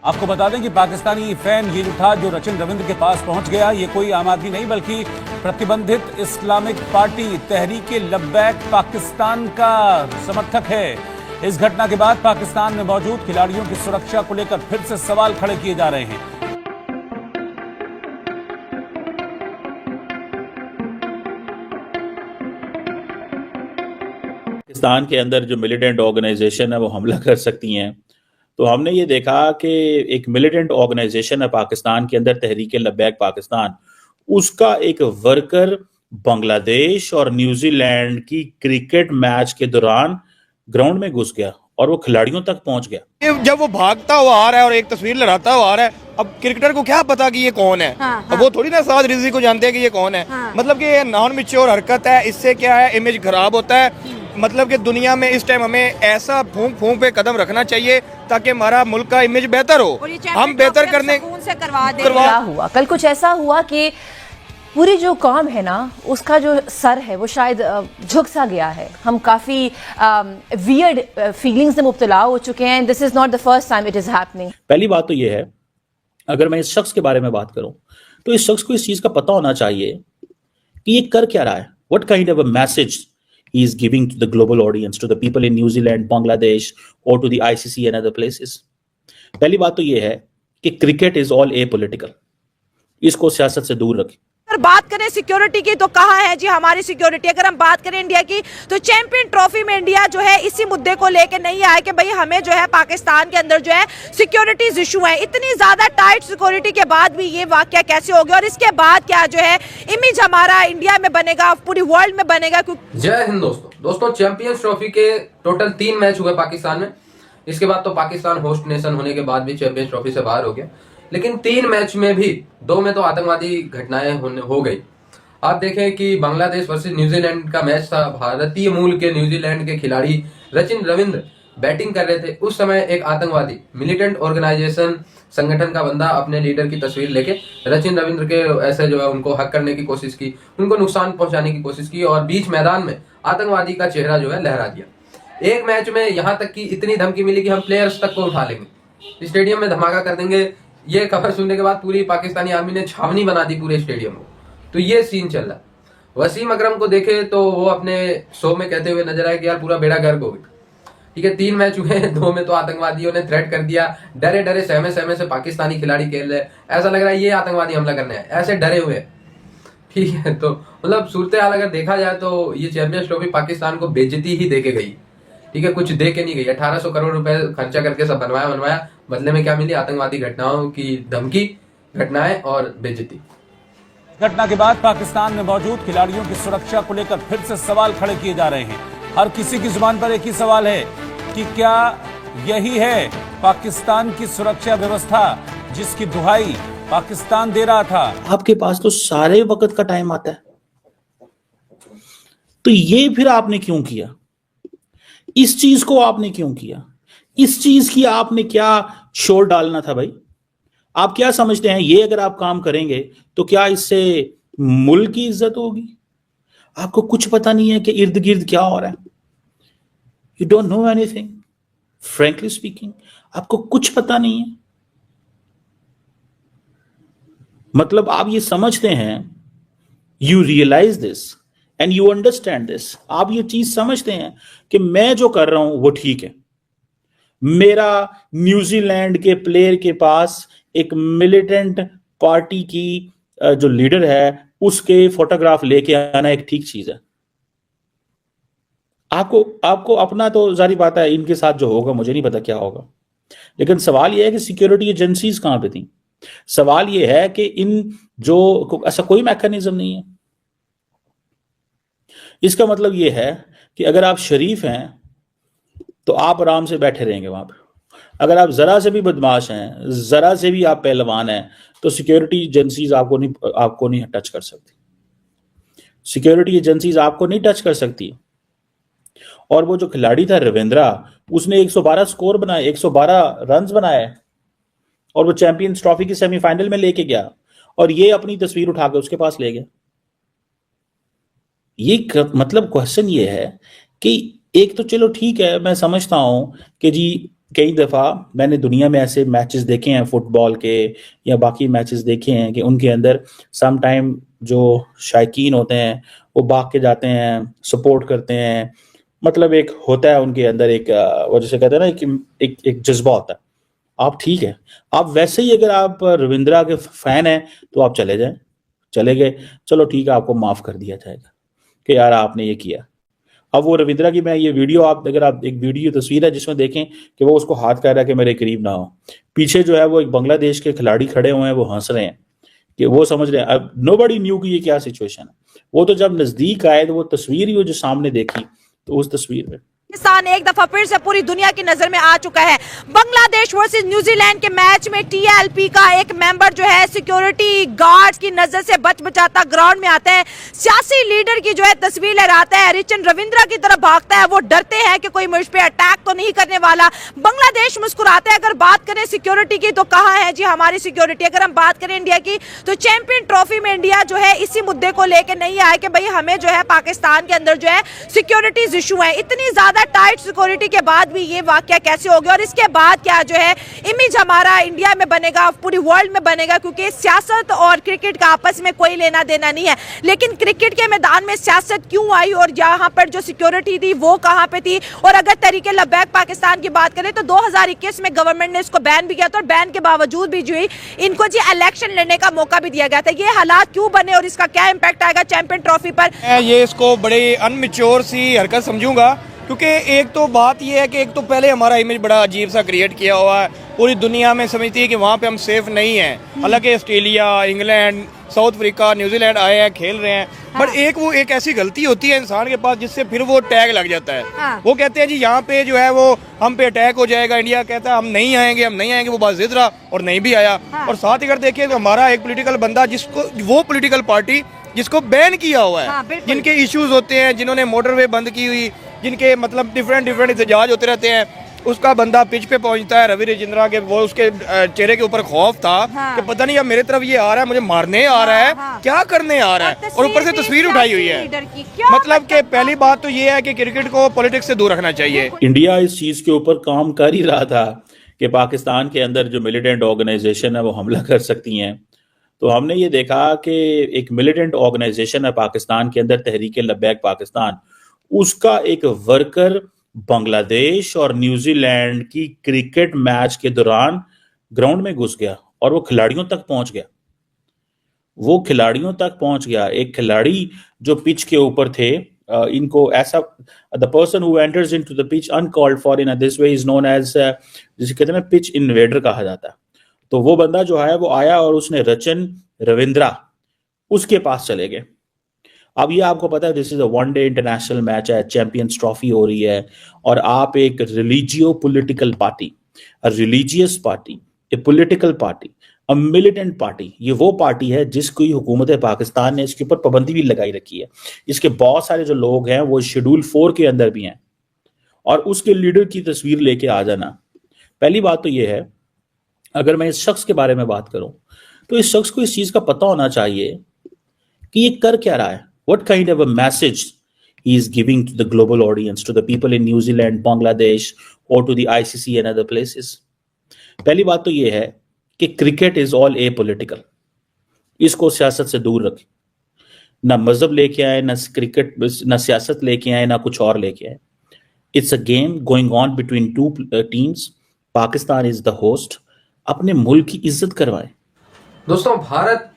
आपको बता दें कि पाकिस्तानी फैन ये जो था, जो रचिन रविंद्र के पास पहुंच गया, ये कोई आम आदमी नहीं बल्कि प्रतिबंधित इस्लामिक पार्टी तहरीक लब्बैक पाकिस्तान का समर्थक है। इस घटना के बाद पाकिस्तान में मौजूद खिलाड़ियों की सुरक्षा को लेकर फिर से सवाल खड़े किए जा रहे हैं। पाकिस्तान के अंदर जो मिलिटेंट ऑर्गेनाइजेशन है वो हमला कर सकती हैं, तो हमने ये देखा कि एक मिलिटेंट ऑर्गेनाइजेशन है पाकिस्तान के अंदर, तहरीक लब्बैक पाकिस्तान, उसका एक वर्कर बांग्लादेश और न्यूजीलैंड की क्रिकेट मैच के दौरान ग्राउंड में घुस गया और वो खिलाड़ियों तक पहुंच गया। जब वो भागता हुआ आ रहा है और एक तस्वीर लहराता हुआ आ रहा है, अब क्रिकेटर को क्या पता कि ये कौन है। हाँ, अब वो थोड़ी ना साद रिजवी को जानते हैं कि ये कौन है। हाँ। मतलब कि ये नॉन मैच्योर हरकत है, इससे क्या है, इमेज खराब होता है। मतलब कि दुनिया में इस टाइम हमें ऐसा फूंक फूंक पे कदम रखना चाहिए ताकि हमारा मुल्क का इमेज बेहतर हो, हम बेहतर करने से करवा दे। क्या हुआ कल, कुछ ऐसा हुआ कि पूरी जो कौम है ना, उसका जो सर है वो शायद झुक सा गया है। हम काफ़ी वियर्ड फीलिंग्स में मुब्तला हो चुके हैं। This is not the first time it is happening. पहली बात तो ये है, अगर मैं इस शख्स के बारे में बात करूं तो इस शख्स को इस चीज का पता होना चाहिए कि ये कर क्या रहा है, what kind of a message he is giving to the global audience, to the people in New Zealand, Bangladesh, or to the ICC and other places. पहली बात तो ये है कि क्रिकेट इज ऑल एपॉलिटिकल, इसको सियासत से दूर रखें। अगर बात करें सिक्योरिटी की तो कहाँ है जी हमारी सिक्योरिटी। अगर हम बात करें इंडिया की तो चैंपियन ट्रॉफी में इंडिया जो है इसी मुद्दे को लेके नहीं आया कि भाई हमें जो है पाकिस्तान के अंदर जो है सिक्योरिटीज इशू है। इतनी ज्यादा टाइट सिक्योरिटी के बाद भी ये वाकया कैसे हो गया और इसके बाद क्या जो है इमेज हमारा इंडिया में बनेगा, पूरी वर्ल्ड में बनेगा। जय हिंद दोस्तों, चैंपियंस ट्रॉफी के टोटल 3 मैच हुए पाकिस्तान में। इसके बाद तो पाकिस्तान होस्ट नेशन होने के बाद भी चैंपियंस ट्रॉफी से बाहर हो गया, लेकिन 3 मैच में भी 2 में तो आतंकवादी घटनाएं हो गई। आप देखें कि बांग्लादेश वर्सेस न्यूजीलैंड का मैच था। भारतीय मूल के न्यूजीलैंड के खिलाड़ी रचिन रविंद्र बैटिंग कर रहे थे। उस समय एक आतंकवादी मिलिटेंट ऑर्गेनाइजेशन संगठन का बंदा अपने लीडर की तस्वीर लेके रचिन रविंद्र के ऐसे जो है उनको हक करने की कोशिश की, उनको नुकसान पहुंचाने की कोशिश की और बीच मैदान में आतंकवादी का चेहरा जो है लहरा दिया। एक मैच में यहाँ तक की इतनी धमकी मिली कि हम प्लेयर्स तक को उठा लेंगे, स्टेडियम में धमाका कर देंगे। ये खबर सुनने के बाद पूरी पाकिस्तानी आर्मी ने छावनी बना दी पूरे स्टेडियम को। तो ये सीन चल रहा है। वसीम अकरम को देखे तो वो अपने शो में कहते हुए नजर आए कि यार पूरा बेड़ा गर्क हो गया। ठीक है, 3 मैच हुए, 2 में तो आतंकवादियों ने थ्रेट कर दिया। डरे डरे सहमे सहमे से पाकिस्तानी खिलाड़ी खेल रहे, ऐसा लग रहा है ये आतंकवादी हमला करने आए, ऐसे डरे हुए। ठीक है, तो मतलब सूरत हाल अगर देखा जाए तो ये चैंपियंस ट्रॉफी पाकिस्तान को बेइज्जती ही दे के गई। ठीक है, कुछ दे के नहीं गई। 1800 करोड़ रुपए खर्चा करके सब बनवाया, बदले में क्या मिली? आतंकवादी घटनाओं की धमकी, घटनाएं और बेइज्जती। घटना के बाद पाकिस्तान में मौजूद खिलाड़ियों की सुरक्षा को लेकर फिर से सवाल खड़े किए जा रहे हैं। हर किसी की जुबान पर एक ही सवाल है कि क्या यही है पाकिस्तान की सुरक्षा व्यवस्था जिसकी दुहाई पाकिस्तान दे रहा था? आपके पास तो सारे वक्त का टाइम आता है, तो ये फिर आपने क्यों किया? इस चीज को आपने क्यों किया? इस चीज की आपने क्या शोर डालना था भाई? आप क्या समझते हैं ये अगर आप काम करेंगे तो क्या इससे मुल्क की इज्जत होगी? आपको कुछ पता नहीं है कि इर्द गिर्द क्या हो रहा है। You don't know anything, frankly speaking, आपको कुछ पता नहीं है। मतलब आप ये समझते हैं, you realize this and you understand this, आप ये चीज समझते हैं कि मैं जो कर रहा हूं वो ठीक है। मेरा न्यूजीलैंड के प्लेयर के पास एक मिलिटेंट पार्टी की जो लीडर है उसके फोटोग्राफ लेके आना एक ठीक चीज है। आपको अपना तो जारी बात है, इनके साथ जो होगा मुझे नहीं पता क्या होगा, लेकिन सवाल यह है कि सिक्योरिटी एजेंसीज कहां पे थी? सवाल यह है कि इन जो ऐसा कोई मैकेनिज्म नहीं है। इसका मतलब यह है कि अगर आप शरीफ हैं तो आप आराम से बैठे रहेंगे वहां पर। अगर आप जरा से भी बदमाश हैं, जरा से भी आप पहलवान हैं, तो सिक्योरिटी एजेंसीज आपको नहीं टच कर सकती। सिक्योरिटी एजेंसीज आपको नहीं टच कर सकती। और वो जो खिलाड़ी था रविंद्रा, उसने 112 स्कोर बनाए, 112 रन बनाए और वो चैंपियंस ट्रॉफी की सेमीफाइनल में लेके गया और ये अपनी तस्वीर उठा के उसके पास ले गया। ये मतलब क्वेश्चन ये है कि एक तो चलो ठीक है, मैं समझता हूं कि जी कई दफ़ा मैंने दुनिया में ऐसे मैचेस देखे हैं फुटबॉल के या बाकी मैचेस देखे हैं कि उनके अंदर सम टाइम जो शायकीन होते हैं वो भाग के जाते हैं, सपोर्ट करते हैं, मतलब एक होता है उनके अंदर एक वो जैसे कहते हैं ना कि एक जज्बा होता है। आप ठीक है, आप वैसे ही अगर आप रविंद्रा के फैन हैं तो आप चले जाएं, चले गए, चलो ठीक है, आपको माफ कर दिया जाएगा कि यार आपने ये किया। अब वो रविंद्रा की मैं ये वीडियो आप अगर आप एक वीडियो तस्वीर है जिसमें देखें कि वो उसको हाथ कर रहा है कि मेरे करीब ना हो, पीछे जो है वो एक बांग्लादेश के खिलाड़ी खड़े हुए हैं, वो हंस रहे हैं कि वो समझ रहे हैं। अब नोबडी न्यू कि ये क्या सिचुएशन है। वो तो जब नजदीक आए तो वो तस्वीर ही वो जो सामने देखी तो उस तस्वीर में पाकिस्तान एक दफा फिर से पूरी दुनिया की नजर में आ चुका है। बांग्लादेश वर्सेस न्यूजीलैंड के मैच में टीएलपी का एक मेंबर जो है सिक्योरिटी गार्ड्स की नजर से बच बचाता ग्राउंड में आता है, सियासी लीडर की जो है तस्वीर लहराता है, रिचन रविंद्रा की तरफ भागता है। वो डरते हैं कि कोई मुझ पे अटैक तो नहीं करने वाला। बांग्लादेश मुस्कुराता है। अगर बात करें सिक्योरिटी की तो कहाँ है जी हमारी सिक्योरिटी। अगर हम बात करें इंडिया की तो चैंपियन ट्रॉफी में इंडिया जो है इसी मुद्दे को लेकर नहीं आया कि भाई हमें जो है पाकिस्तान के अंदर जो है सिक्योरिटीज इशू है। इतनी ज्यादा टाइट सिक्योरिटी के बाद भी ये वाकया कैसे हो गया और इसके बाद क्या जो है इमेज हमारा इंडिया में बनेगा, पूरी वर्ल्ड में बनेगा, क्योंकि सियासत और क्रिकेट का आपस में कोई लेना देना नहीं है। लेकिन क्रिकेट के मैदान में सियासत क्यों आई और यहाँ पर जो सिक्योरिटी थी वो कहाँ पे थी। और अगर तरीके लब्बैक पाकिस्तान की बात करें तो 2021 में गवर्नमेंट ने इसको बैन भी किया था और बैन के बावजूद भी जो है इनको जी इलेक्शन लड़ने का मौका भी दिया गया था। ये हालात क्यों बने और इसका क्या इंपैक्ट आएगा चैंपियन ट्रॉफी पर। ये इसको बड़े अनमिच्योर सी हरकत समझूंगा, क्योंकि एक तो बात ये है कि एक तो पहले हमारा इमेज बड़ा अजीब सा क्रिएट किया हुआ है, पूरी दुनिया में समझती है कि वहाँ पे हम सेफ नहीं हैं। हालांकि Australia, England, south Africa, New Zealand आए हैं, खेल रहे हैं, बट एक ऐसी गलती होती है इंसान के पास जिससे फिर वो टैग लग जाता है। वो कहते हैं जी यहाँ पे जो है वो हम पे अटैक हो जाएगा, इंडिया कहता है हम नहीं आएंगे, वो बात जिद रहा और नहीं भी आया। और साथ ही अगर देखिए तो हमारा एक पॉलिटिकल बंदा जिसको वो पॉलिटिकल पार्टी जिसको बैन किया हुआ है, जिनके इश्यूज होते हैं, जिन्होंने मोटरवे बंद की हुई, जिनके मतलब डिफरेंट एहतजाज होते रहते हैं, उसका बंदा पिच पे पहुंचता है। रवि रजिंद्रा के वो उसके चेहरे के ऊपर खौफ था कि पता नहीं अब मेरे तरफ ये आ रहा है, मुझे मारने आ रहा है, क्या करने आ रहा है, और ऊपर से तस्वीर उठाई हुई है। मतलब कि पहली बात तो ये है कि क्रिकेट को पॉलिटिक्स से दूर रखना चाहिए। इंडिया इस चीज के ऊपर काम कर ही रहा था कि पाकिस्तान के अंदर जो मिलिटेंट ऑर्गेनाइजेशन है वो हमला कर सकती हैं। तो हमने ये देखा कि एक मिलिटेंट ऑर्गेनाइजेशन है पाकिस्तान के अंदर, तहरीक-ए-लब्बैक पाकिस्तान, उसका एक वर्कर बांग्लादेश और न्यूजीलैंड की क्रिकेट मैच के दौरान ग्राउंड में घुस गया और वो खिलाड़ियों तक पहुंच गया। एक खिलाड़ी जो पिच के ऊपर थे, इनको ऐसा the person who enters into the pitch uncalled for in this way is known as, जिसे कहते हैं पिच इन्वेडर कहा जाता है। तो वो बंदा जो है वो आया और उसने रचन रविंद्रा उसके पास चले गए। अब ये आपको पता है this is a one day international match है, चैंपियंस ट्रॉफी हो रही है, और आप एक religio political party, a religious party, A political party, a militant party, ये वो पार्टी है जिसकी हुकूमत पाकिस्तान ने इसके ऊपर पाबंदी भी लगाई रखी है। इसके बहुत सारे जो लोग हैं वो शेड्यूल 4 के अंदर भी हैं, और उसके लीडर की तस्वीर लेके आ जाना। पहली बात तो ये है, अगर मैं इस शख्स के बारे में बात करूं तो इस शख्स को इस चीज का पता होना चाहिए कि ये कर क्या रहा है, what kind of a message he is giving to the global audience, to the people in New Zealand, Bangladesh or to the ICC and other places. पहली बात तो ये है कि क्रिकेट इज ऑल apolitical, इसको सियासत से दूर रखें। ना मजहब लेके आए, ना क्रिकेट, ना सियासत लेके आए, ना कुछ और लेके आए। It's a game going on between two teams. Pakistan is the host, अपने मुल्क की इज्जत करवाए। दोस्तों, भारत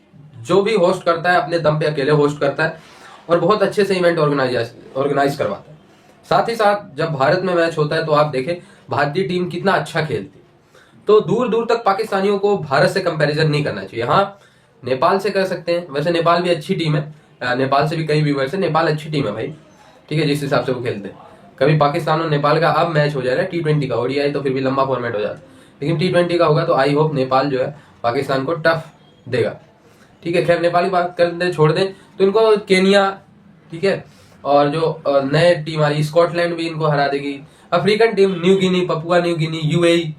जो भी होस्ट करता है अपने दम पे अकेले होस्ट करता है और बहुत अच्छे से इवेंट ऑर्गेनाइज करवाता है। साथ ही साथ जब भारत में मैच होता है तो आप देखें भारतीय टीम कितना अच्छा खेलती है। तो दूर दूर तक पाकिस्तानियों को भारत से कंपैरिजन नहीं करना चाहिए। हाँ, नेपाल से कर सकते हैं, वैसे नेपाल भी अच्छी टीम है, नेपाल से भी कई व्यूअर्स है, नेपाल अच्छी टीम है भाई, ठीक है, जिस हिसाब से वो खेलते हैं। कभी पाकिस्तान और नेपाल का अब मैच हो जाएगा T20 का, ओडीआई तो फिर भी लंबा फॉर्मेट हो जाता है, लेकिन T20 का होगा तो आई होप नेपाल जो है पाकिस्तान को टफ देगा, ठीक है। खैर, नेपाल की बात कर दे, छोड़ दें तो इनको केनिया, ठीक है, और जो नए टीम आ रही स्कॉटलैंड भी इनको हरा देगी। African team New Guinea, Papua New Guinea, UAE,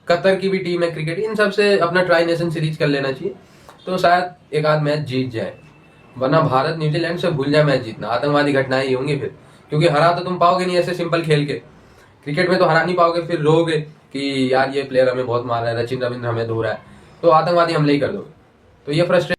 Qatar की भी टीम है क्रिकेट, इन सब से अपना ट्राई नेशन सीरीज कर लेना चाहिए तो शायद एक आध मैच जीत जाए, वरना भारत न्यूजीलैंड से भूल जाए मैच जीतना। आतंकवादी घटनाएं ही होंगी फिर, क्योंकि हरा तो तुम पाओगे नहीं ऐसे सिंपल खेल के, क्रिकेट में तो हरा नहीं पाओगे, फिर रोगे कि यार ये प्लेयर हमें बहुत मार रहा है, सचिन रविंद्र हमें दूर है, तो आतंकवादी हमले ही कर दोगे। तो ये फ्रस्ट्रेशन